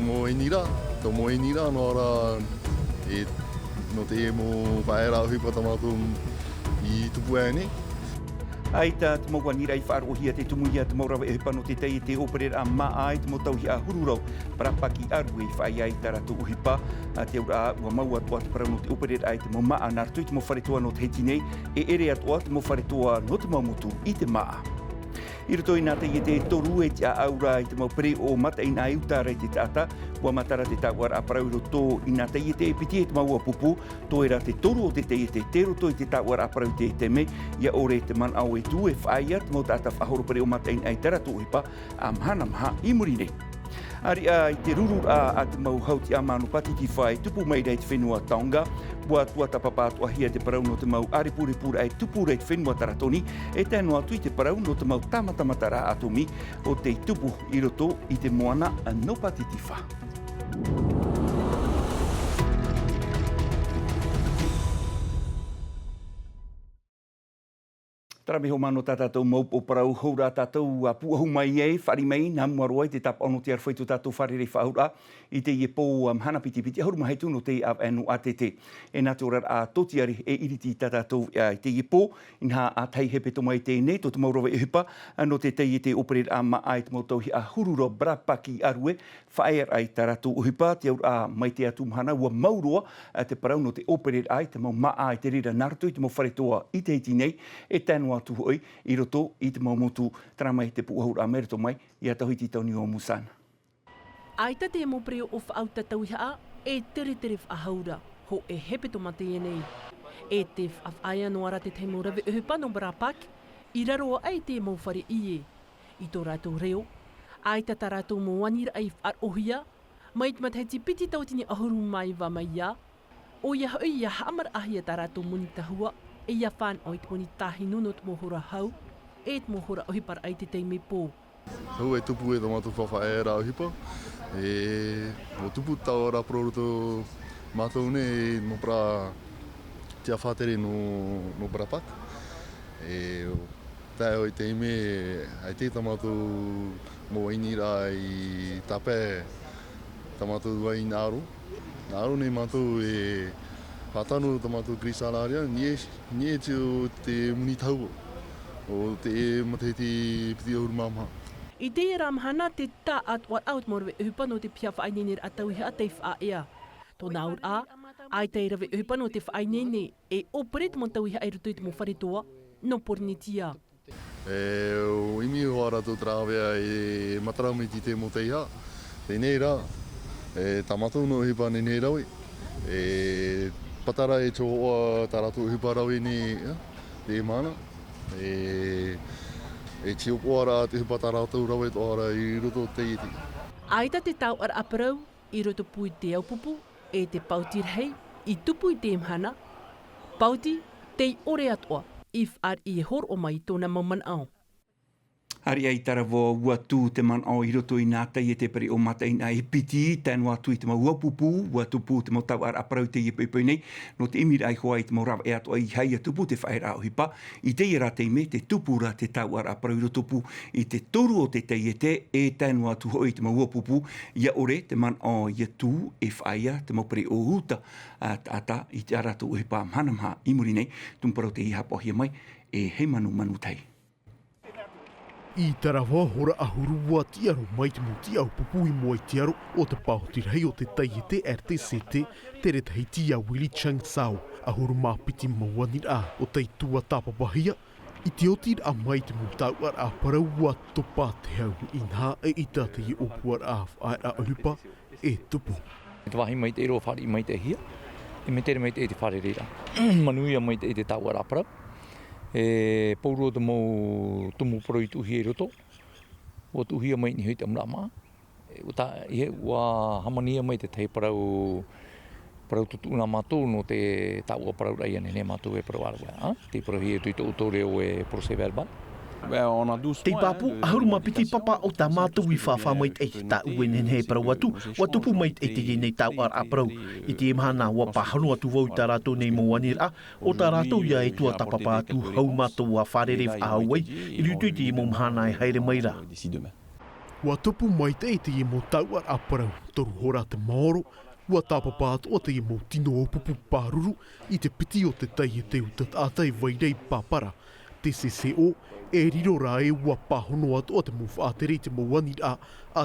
mo inira no ara no te mo paera hipa tamatu I tupuani. Aita te mo wanira I whaarohia te tumuia te maurawa e pano te tei te operera a maa te mo tauhi a hururau parapaki aru e whai ai taratu uhipa a te aura ua maua toa te parano te operera ai te mo maa nartui te mo wharetoa no te heti nei e ere atoa te mo wharetoa no te maumutu I te maa. I roto I nā te te toru e te aura I te mau pere o mata I nā iuta rei te tata, ua matara te tauara a parau roto I nā te te piti e te maua pupu, to era te toru o te te roto I te tauara a parau te me, ia ore te man au e tu e whaia, te mau tata whahoro pere o mata I nā I taratu uhipa, a mahana maha I muri nei. Ari a I te ruru a te mau hauti a manu pati ki whai tupu mai rei te whenua taonga, ua tua tapapātua hia te parau no te mau aripuripura ai tupu rei te whenua taratoni, e tēnu atu I te parau no te mau tamatamatara atomi o te tupu I roto I te moana a no pati ki wha. Tara miho mano tātou mau o parau haura tātou a puahu mai e, whari mai, nā muaroa I te tapa ono te arwhaitu tātou wharere whaura I te ie pō hana piti piti, hauru mahi tūno te anu atete. E nā tōra a totiari e iriti tātou I te ie pō, inha a tei he peto mai tēnei, tō te maurawa e hipa, no te tei te operate a maa I te mautauhi a hururo brapaki arue, whaer ai tātou uhipa, te aura mai te atu mhana, ua mauroa te parau no te operate ai, te mau maa I te rira nartu, te mau wharetoa I te hiti nei, e tēnu atu hoi, I roto I te maumotu tramai te puahura a merito mai, I a tauhiti tauni o Musana. Aita te mo preo o whaauta tauhiaa, e tere whahaura, ho e hepeto mate e nei. E te whaaia noara te teimo rawe uhupano brapak, I raroa ai te mo whare I I tō rātou reo, aita tā rātou mo wanira ai wharohia, mai te matheti piti tautini ahuru mai wa mai ia, o ia hoi ia hamar ahia tā rātou muni tahua, e ia whan o I te moni tahi nuno te mohora hau, e te mohora ohipar ai te teimi pō. Hau e tupu e tamatu whawhaera ohipa, mo tupu tauara proroto mātou ne mo pra tia whātere no brapak. Tai o I te ime, ai te tamatu mo inira I tape tamatu wai nāro. Nāro ne mātou e whātano tamatu krisalaria, nie te muni tau o te mateti piti ahuru māmaha. I te ramhana te tā atwar out morwe uhupano te pia whainenir a tauhi a te whaea. Tō nāur a, ai te rawe uhupano te whainene e operet mo tauhi a rutu I te mo wharetoa, no pornitia. O imi o ara tō trawea e mataramiti te mo teiha, te nei rā, tamatou no hipa nei raui, patara e tō oa taratou hipa raui ni te mana, e tio poara te hipa taratou raui tō ara I roto te iti. Aita te tau ar aparau, I roto pui te aupupu, e te pautir hei, I tupu I te mhana, pauti te ore atoa, if ar I hor o mai tōna maman au. Ari ai tarawa ua tū te man au I roto I nā tei e te peri o mata I nā e piti, tēnu atu I te mau uapupu, ua tupu te mau tau ar aparau te iepeipei nei, no te imir ai hoa I te mau rawa e ato ai hei a tupu te whaera o hipa, I te ira te ime, te tupu ra te tau ar aparau I rotopu, I te toru o te tei e te, e tēnu atu hoi te mau uapupu, ia ore te man au ia tū e whaia te mau peri o huta, ata I te aratu o hipa manamha I muri nei, tumparau te iha pohia mai, e hei manu tei. I tarawa hora ahurua tiaro mai te muti au pupui moai tiaro o te pahotirhei o te taiete RTCT te retahi tia Willy Chang Sao ahuru mapiti mawanir a o tei tua tapapahia I te otir a mai te mutau ar a paraua topa te hau inha e ita te I opuar a whae a ohipa e tupu. Te wahi mai te ero whari mai te hia, e me tere mai te e te whare reira. Manuia mai te e te tau ar a parau. E pauro te mau tumu poroi tuhi e roto, o tuhia mai ni hui te mrama. Ua hamania mai te tei parau tutu una mātou no te tāua parau rai ane ne mātou e parau arawa. Te parau hi e tui tō utore o e procès verbal. Te papu, ahuru mapiti papa o tā mātou I whawha mai te tā uenen he parau atu, wa tupu mai te nei tau ar aparau. I te emhana wa pahanu atu wau tā rātou nei moanir a, o tā rātou ia e tua tapapa atu hau mātou a wharere whahauai, I rutu te momhana e haere mai rā. Ua tupu mai te i mo tau ar aparau, toru hora te maoro, ua tāpapāt o te i mo tino o pupu pāruru i te piti o te tai te utat ātai vairei pāpara. Te CCO e riro rā e ua pāhono atu o te mo whaatere te mo wani a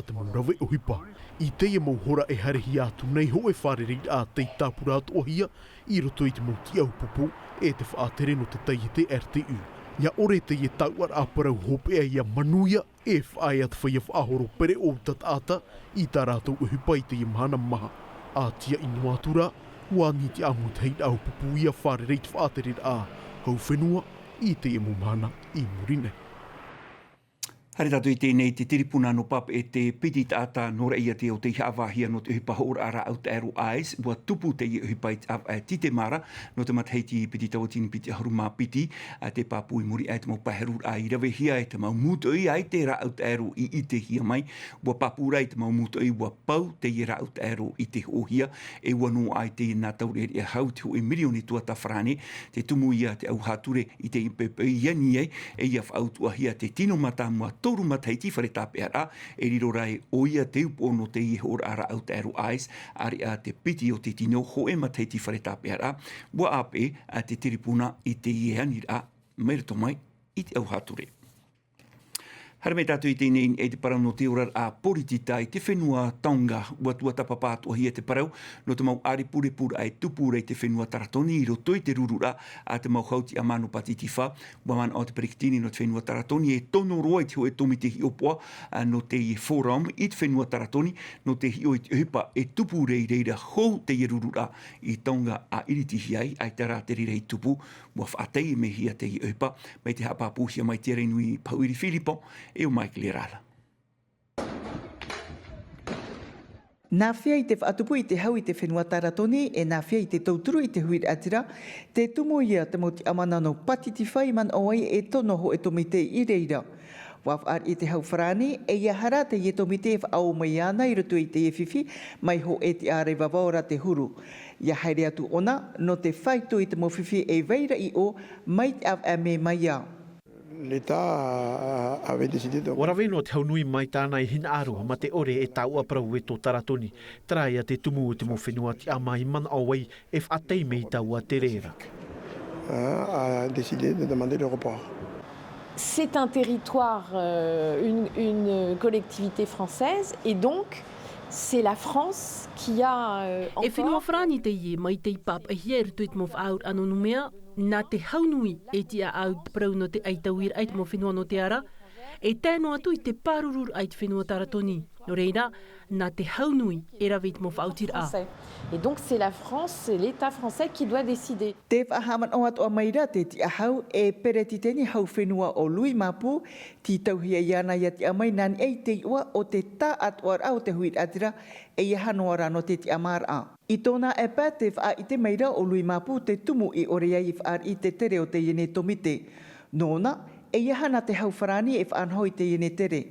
te mo rawe o hipa. I te i mo hora e harehi atu nei ho e whareri a te tāpura atu o hia i roto i te mo ti au pupu e te whaatere no te tai te RTU. Ia ore te i tauar aparau hope e ia manuia e whaai at whaia whaahoro pere o tat ata i tā rātou uhupai te i mahana maha. A tia inu atura, ua ni te amu te hei au pupu ia wharereit whaatere a hau whenua i te i mahana i murine. Hare tātou i tēnei te tiripuna no pap e te piti tāta no reia te o te hiawahia no te uhipa hoora ara au te aero ais, ua tupu te i uhipa i tite mara, no te matheiti piti tawatini piti haruma piti, te pāpui muri ai te mau paherur ai rawe hia e te mau mūtoi ai te ra au te aero i te hia mai, ua papura i te mau mūtoi ua pau te i ra au te aero i te ohia, e ua no ai te nā taureri e hau te ho e milioni tua ta whrane, te tumu ia te au hature i te impepe iani ai, e ia whautua hia te tino mata mua toru mataiti whare tāpe ara, e riro rai o ia te upo no te ihor ara au te aero ais, ari a te piti o te tino ho e mataiti whare tāpe ara, ua ape a te tiripuna i te ieanira, mereto mai i te au hature. Hara me tātou i tēnei e te parau no te ora a poritita i te whenua taonga ua tua tapapātua hia te parau no te mau ari purepura ai tupura i te whenua taratoni i roto i te rurura a te mau hauti a manu patiti wha ua man o te perikitini no te whenua taratoni e tono roa i te ho e tomi te hiopoa no te forum i te whenua taratoni no te hio i te hipa e tupure i reira hou te rurura i taonga a iritihi ai te rā te rira i tupu ua whaatei me hia te hipa mai te hapapuhia mai te reinui Pauiri Filipo e o Michael Irala. Nā whia i te whaatupu i te hau i te whenua taratoni e nā whia i te tauturu i te huir atira, te tumo ia te moti amana no patiti whai man oai e tono ho e tomite i reira. Waf ar i te hau wharani e ia hara te i tomite e whaau mai ana i roto i te ewhiwhi mai ho e te are wawaora te huru. Ia haere atu ona no te whaitu i te mowhiwhi e veira i o mai te av me mai ia. L'État avait décidé de... Ora veno te haunui mai tāna i hina arua ma te ore e tāua parau e tō taratoni. Trai a te tumu te mo whenua ti ama i mana awai e whaatei mei tāua te reira. A décidé de demander le report. C'est un territoire, une collectivité française et donc c'est la France qui a encore... E whenua whrani te ie mai te ipap e hia rutu i te mo whaur anonumea nā te haunui e tia au parau no te aitawir ai te mo whenua no te ara, e tēno atu i te pārurur ai te whenua taratoni. No reira, nā te haunui e rawe i te mo whautir a. Et donc c'est la France, c'est l'État français qui doit décider. Te whahaman o atu a maira te ti ahau e pere ti teni hau whenua o lui mapu, ti tauhia iana ia ti amai nani ei te ua o te tā atu ar au te huit atira e ia hanoara no te ti amar a. I tōna e pā te wha i te maira o lui mapu te tumu i orea i whaar i te tere o te iene tomite. Nōna, e ia hana te hau wharani e whaanhoi te iene tere.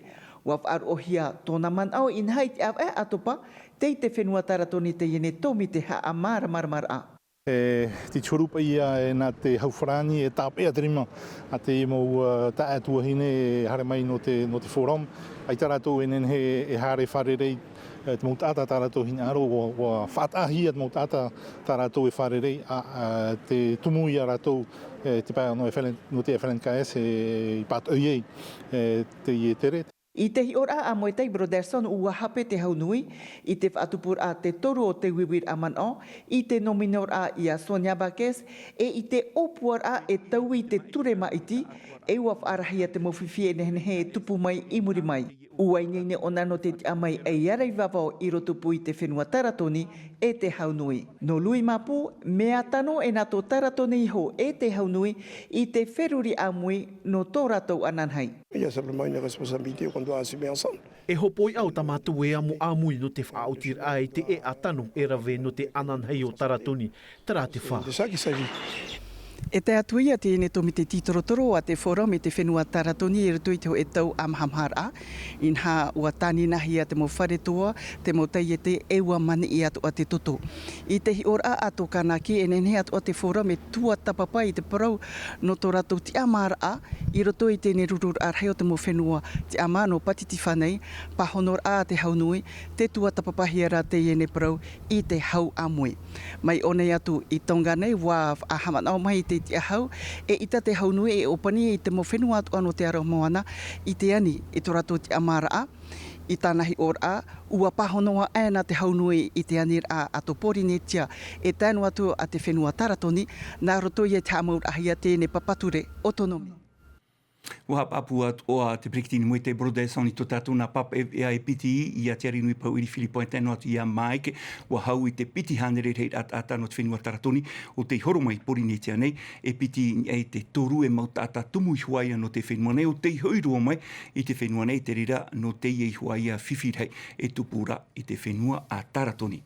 Waf ar ohia tōna man au in hai te awa e atopa, te whenua taratoni te iene tomite ha a mara a. Te chorupa ia e nā te hauwharani e tāpe a terima a te mau ta atua hine e hare mai no te forum. Ai taratou e nenhe e hare wharerei te mau tāta taratou hine aro wa whaatahia te mau tāta taratou e wharerei a te tumu ia ratou te pai no te FLNKS e pat oiei te ie tere. I te hiora a Moitai Broderson ua hape te haunui, i te whaatupur a te toru o te wiwir a man o, i te nominor a ia Sonia Bakes, e i te opuar a e tau i te ture maiti, e ua whaarahia te mowhiwhi e nehenehe e tupu mai i muri mai. Ua inene o nano te amai e iarei wawao i rotupu i te whenua taratoni e te haunui. No lui mapu, mea tano e nato taratoni ho e te haunui i te wheruri amui no tō ratou ananhai. Il y a simplement une responsabilité qu'on doit assumer ensemble. E hopoi au tamatu e amu amui no te whaautir ai te e atano e rawe no te ananhei o taratoni. Tara te wha. C'est ça qu'il s'agit. E te atuia te ene tomi te titorotoro a te forum e te whenua taratoni e rutu i te ho e tau amhamhara. In ha ua tani nahi a te mo wharetoa, te mo tei e te eua mani i atu a te toto. I te hi ora ato kanaki e nene atu a te forum e tua tapapa i te parau no tō rato ti amara i roto i tēne rurur arheo te mo whenua te ama no patiti whanei, pahonor a te haunui, te tua tapapahi ara te ene parau i te hau amui. Mai one atu i tonga nei wā ahamanao mai te ti ahau, e ita te haunui e opani i te mo whenua atu ano te aro moana, i te ani i tō rato ti amara a, i tānahi or a, ua pahonoa aena te haunui i te anir a ato pori netia, e tānu atu a te whenua taratoni, nā roto i te amaur ahia tēne papature otonomi. Ua apu o te prekitini mo te brodesoni to tātou nā papa e piti i a tiari nui pau iri Filipo e tēnu atu i a Maike, ua hau i te piti hanere rei ata no te whenua taratoni, o te horo mai pori netia nei, e piti e te toru e mau tata tumu i huaia no te whenua nei, o te hoirua mai i te whenua nei, te rira no te i huaia whiwhirhei e tupura i te whenua a taratoni.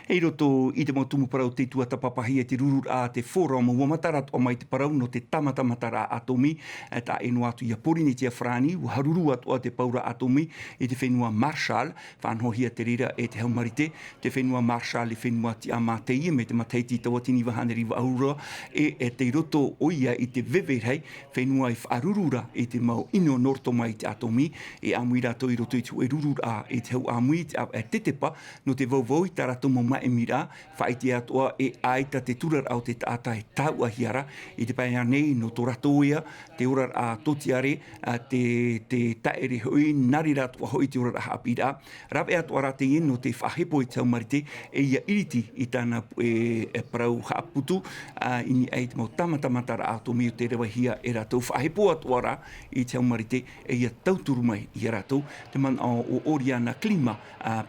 Hei roto i te motumu parau te tua tapapahi e te rurur a te forum ua matarat o mai te parau no te tamatamatara atomi e ta eno atu i a porineti a Frani ua haruru atu a te paura atomi i te whenua Marshall whanhohia te rira e te haumarite te whenua Marshall e whenua ti a Mateia me te mateiti tawatini wahaneri wa aurua e te roto oia i te veverhei whenua i whaarurura i te mau ino norto mai te atomi e amuira to i roto i tu e rurur a i te hau amui e tetepa no te vauvau i tara tomo mai mira whaiti atua e aita te turar au te taata e tau ahiara i te paia nei no tō ratoia te orar a totiare te taere hoi nari ratua hoi te orar a hapira rawe atua rate i no te whahepo i tau marite e ia iriti i tāna e parau haaputu ini e te mau tamatamatara atomi o te rewa hia e ratou whahepo atua ra i tau marite e ia tauturu mai i ratou te man o oriana klima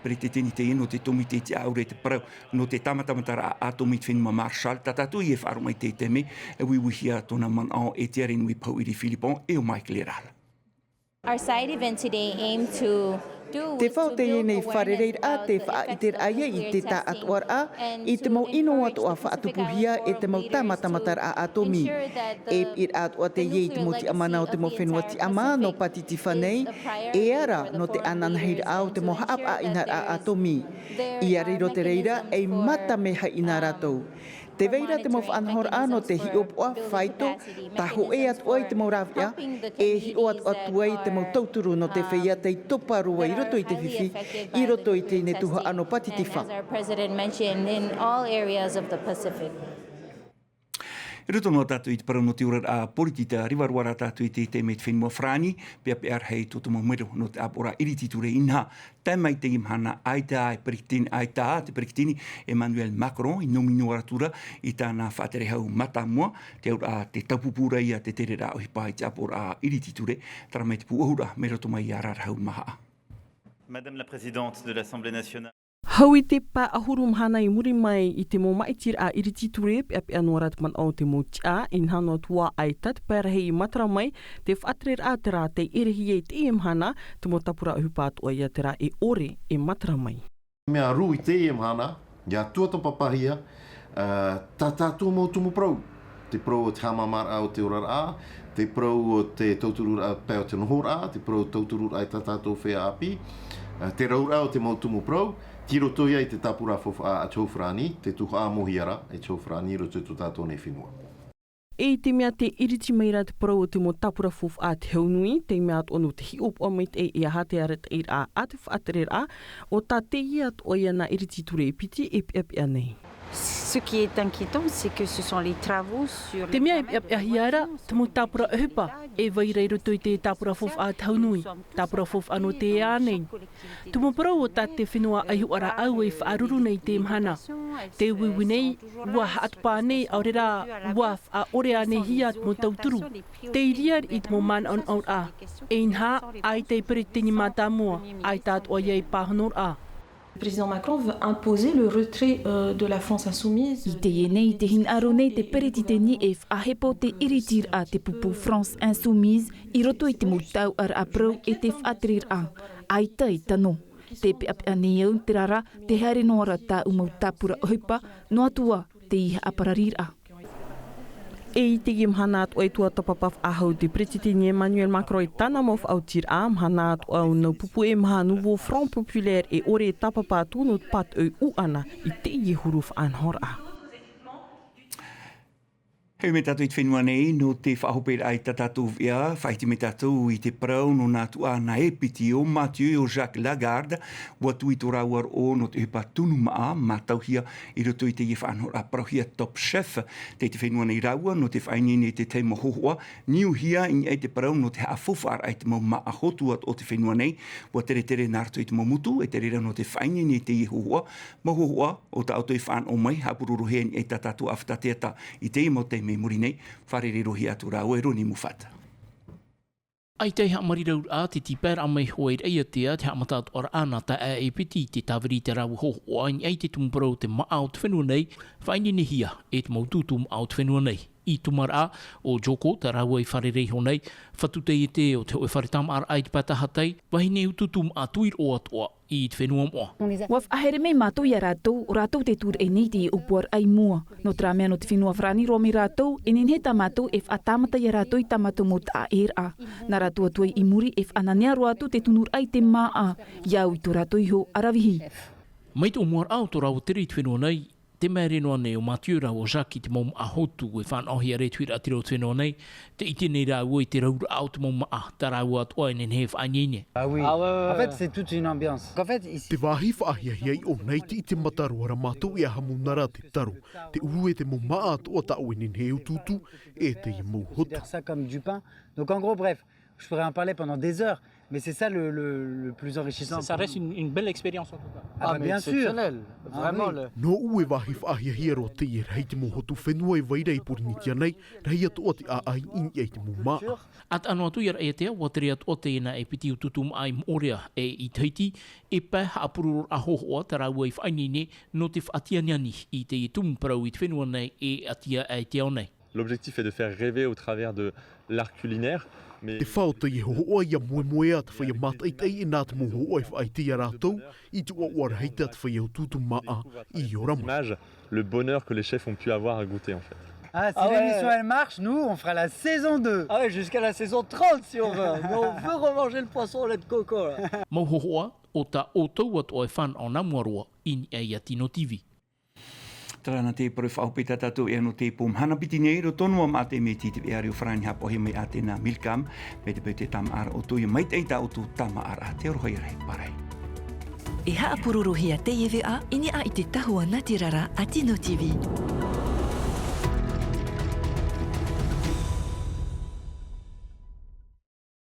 pere te teni te eno te tomi te aure te parau no te tamatamatara atomi te whenua Marshall tatatu i e whaaro mai te teme e wiwihia tōna man ao e te arenui pau iri Filipon e o Michael Erala. Our side event today aimed to Te whao te nei wharereir a te wha i te aia i te tā atuar a i te mau ino atu a whaatupuhia e te mau tamatamatara a atomi. E ir atu a te iei te mo ti amana o te mo whenua ti ama no patiti whanei e ara no te ananheira au te mo haap a ina a atomi. I a reiro te reira e mata meha ina ratou. Te veira te mo whanhor ano te hi opua whaito, taho e atua i te mo rawia, e hi o atua i te mo tauturu no te whaia te toparua i roto i te whiwhi, i roto i te netuha ano patitiwha. as our president mentioned, in all areas of the Pacific. E roto noa tātou i te parau no te ora a poritita riwarwara tātou i te me te whenua Frani, pia pe arhei tō te mero no te apora irititure inha. Tai mai te imhana aita te perikitini Emmanuel Macron i nomino aratura i tāna whaatere hau matamua, te aura te taupupura ia te terera o hipa i te apora irititure, tara mai te puahura me roto mai i arara hau maha. Madame la Présidente de l'Assemblée nationale. Hau i te pā ahuru mhana i muri mai i te mo maitir a irititure pe api anuarat man au te mo tia in hano tua aita te pērahe i matara mai te whaatrer a te rā te irihi e te mhana te mo tapura uhupāt o ia te rā e ore e matara mai. Mea ru i te mhana, ia tuata papahia, tā tātua mo tumu prau. Te prau o te hamamara o te orar a, te prau o te tauturura pēo te nohora a, te prau o tauturura ai tā tātou whea api, te raura o te mo tumu prau, Tiro toia i te tapura a Chofrani, te tuha a mohiara e Chofrani roto tu tātou nei whenua. E te mea te iriti meira te parau o te mo tapura fof a te haunui, te mea at onu te hiop o meit e i a hate aret e a te whaaterer a, o tā te i at oia na iriti ture e piti e pia nei. Ce qui est inquiétant, c'est que ce sont les travaux sur... Te mea e hiara, te mo tāpura uhupa, e vairei roto i te tāpura fof a te haunui, tāpura fof anō te ea nei. Te mo parau o tā te whenua ahiuara au e whaaruru nei te mhana. Te uiwi nei, ua haatupā nei aurera, ua a ore a nei hiat mo tauturu. Te iriar i te mo man on aur a. E inha, ai te peritini mātāmua, ai tāt oia i pāhanor a. Le président Macron veut imposer le retrait de la France insoumise. I te ienei te hin aro nei te perititeni e whahepo te iritir a te pupu France insoumise i roto i te mutau ar aprau e te whaatrir a. Aita i tano. Te pe api anei au te rara te haere noara tā umau tāpura ohipa no atua te iha apararir a. E I te mhana atu ai tua tapapaf ahau te Presidente Emmanuel Macron e tana mo whautir a mhana atu au nau pupu e maha nouveau Front Populaire e ore e tapapa atu no pat au uana I te I huruf anhora. Hei me tātou I te whenua nei, no te whahopera ai tātou ia, whaiti me tātou I te parau no nātu a na epiti o Mathieu o Jacques Lagarde, wa tui tō rauar o no te hepa tunu maa, mātauhia I roto I te ie whanhora parauhia Top Chef, te whenua nei raua, no te whaini nei te teima hohoa, niu hia I ai te parau no te hafofar ai te mau maa hotua o te whenua nei, wa tere nārto I te mamutu, e tere no te whaini nei te ie hohoa, mahohoa o ta auto I whan o mai, hapururu hea ni e tātou awhatateata I te imo te me muri nei, wharere rohi atu rau e roni mufata. Ai te hea marirau a te tipera mai hoer eia tea te hamatat ora ana ta e piti te tawiri te rau hoho ai ai te tumparau te maa o te whenua nei, whaini ni hia e te maututu maa o te whenua nei. I tumara o Joko, te rau e wharerei honei, whatute I te o te oe wharetam ar ai te patahatai, wahine ututum a tuir o atoa I te whenua moa. Waf ahere mei mātou I a rātou, o rātou te tūr e nei te upuar ai mua. No tra mea no te whenua whrani romi rātou, e nen he tamātou e whatamata I a rātou I tamātou mo ta aer a. Nā rātou atuai I muri e whananea roatu te tunur ai te maa a, iau I tō rātou iho arawihi. Mai tō muar au tō rau tiri te whenua nei, te mea renoa nei o Mathieu rau o Jacques I te mom a hotu e whanohi a retuira atiro te whenua nei, te iti nei rau I te raura au te mom a, ta rau atoa nen he whainene. Ah oui, en fait c'est toute une ambiance. En fait, Te wāhi whaahiahiai o nei te I te mataroara mātou I a hamunara te taro, te uru e te mom maa atoa ta o enen he ututu e te I mou hotu. ça comme du pain. Donc en gros, bref, je pourrais en parler pendant des heures, mais c'est ça le plus enrichissant. Ça reste une belle expérience en tout cas. Ah, bah, bien sûr. Vraiment. No ue wahi whaahiahia roa te I rei te mou hotu whenua e waira I puri nitia nei, rei atoa te a ai in I te mou maa. At anu atu iara e tea, wateri atoa te ina e piti ututum ai morea e I teiti, e pē haapururur a hohoa te rau e whainine no te whaatia niani I te tumparau I te whenua nei e atia e te au nei. L'objectif est de faire rêver au travers de l'art culinaire. Te whauta I hohoa ia moe a te whaia matai tei nā te mou hoa I whaitia rātou, I te oawara heita te whaia ututu maa I orama. Le bonheur que les chefs ont pu avoir à goûter en fait. Ah, si l'émission elle marche, nous on fera la saison 2. Ah ouais, jusqu'à la saison 30 si on veut. Mais on veut remanger le poisson au lait de coco là. Mau hohoa o ta o tau atu e whan o namuarua in e Atino TV. Tarana te paru whaupeta tātou e ano te pōm hanapiti nei, ro tonua mā te me ti te eari o whrani hapo he mai a te nā milkam, me te pau te tama ara o tō i mai te eita o tō tama ara, te oro hoi rei, parai. E haapururu hea te ewe a, ini a I te tahua natirara Atino TV.